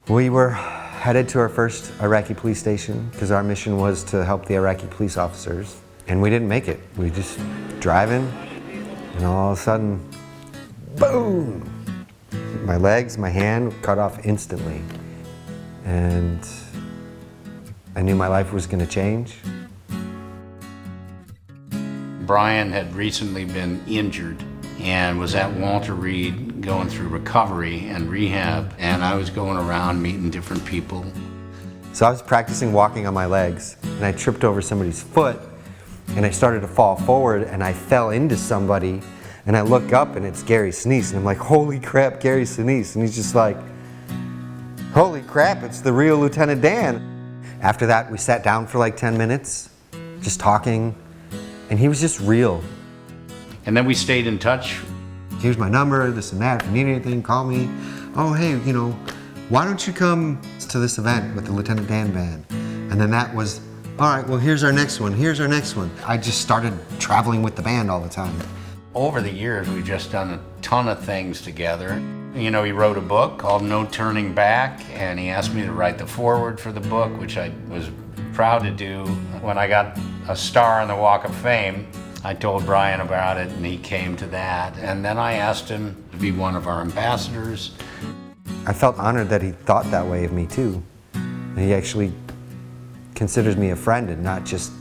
We were headed to our first Iraqi police station because our mission was to help the Iraqi police officers, and we didn't make it. We just driving, and all of a sudden, boom! My legs, my hand cut off instantly, and I knew my life was going to change. Bryan had recently been injured and was at Walter Reed going through recovery and rehab, and I was going around meeting different people. So I was practicing walking on my legs, and I tripped over somebody's foot, and I started to fall forward, and I fell into somebody, and I look up, and it's Gary Sinise, and I'm like, holy crap, Gary Sinise, and he's just like, holy crap, it's the real Lieutenant Dan. After that, we sat down for like 10 minutes, just talking, and he was just real. And then we stayed in touch. Here's my number, this and that, if you need anything, call me. Oh, hey, you know, why don't you come to this event with the Lieutenant Dan band? And then that was, all right, well, here's our next one, here's our next one. I just started traveling with the band all the time. Over the years, we've just done a ton of things together. You know, he wrote a book called No Turning Back, and he asked me to write the foreword for the book, which I was proud to do. When I got a star on the Walk of Fame, I told Bryan about it, and he came to that. And then I asked him to be one of our ambassadors. I felt honored that he thought that way of me too. He actually considers me a friend and not just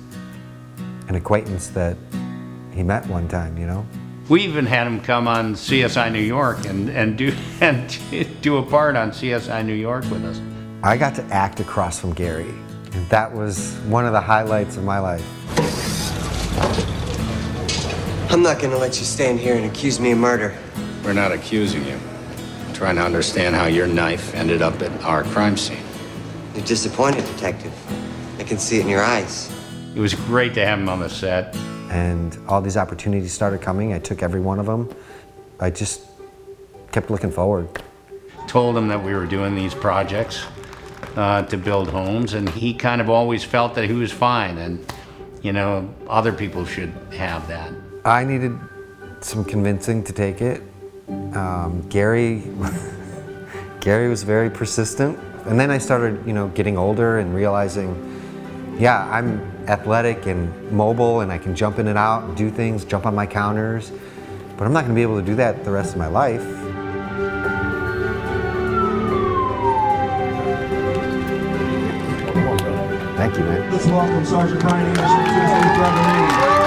an acquaintance that he met one time, you know? We even had him come on CSI New York and do a part on CSI New York with us. I got to act across from Gary, and that was one of the highlights of my life. I'm not gonna let you stand here and accuse me of murder. We're not accusing you. We're trying to understand how your knife ended up at our crime scene. You're disappointed, Detective. I can see it in your eyes. It was great to have him on the set. And all these opportunities started coming. I took every one of them. I just kept looking forward. Told him that we were doing these projects to build homes, and he kind of always felt that he was fine, and you know, other people should have that. I needed some convincing to take it. Gary was very persistent. And then I started, you know, getting older and realizing, yeah, I'm athletic and mobile and I can jump in and out and do things, jump on my counters, but I'm not gonna be able to do that the rest of my life. Thank you, man. Let's welcome Sergeant Bryan Anderson to SGT Bryan.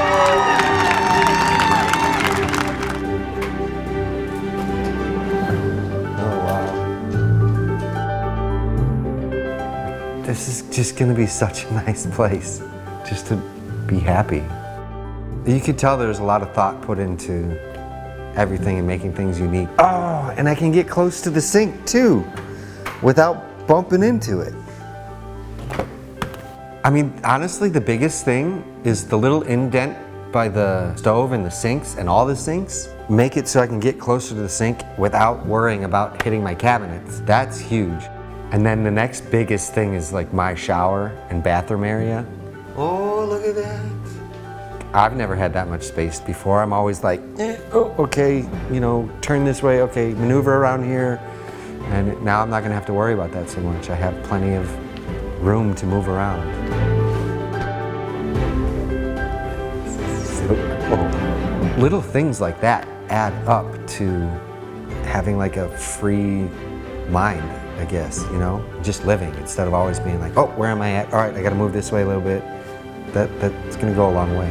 This is just gonna be such a nice place, just to be happy. You could tell there's a lot of thought put into everything and making things unique. Oh, and I can get close to the sink too, without bumping into it. I mean, honestly, the biggest thing is the little indent by the stove and the sinks and all the sinks. Make it so I can get closer to the sink without worrying about hitting my cabinets. That's huge. And then the next biggest thing is like my shower and bathroom area. Oh, look at that. I've never had that much space before. I'm always like, oh, okay, you know, turn this way, okay, maneuver around here. And now I'm not gonna have to worry about that so much. I have plenty of room to move around. So cool. Little things like that add up to having like a free mind, I guess, you know? Just living instead of always being like, oh, where am I at? All right, I gotta move this way a little bit. That's gonna go a long way.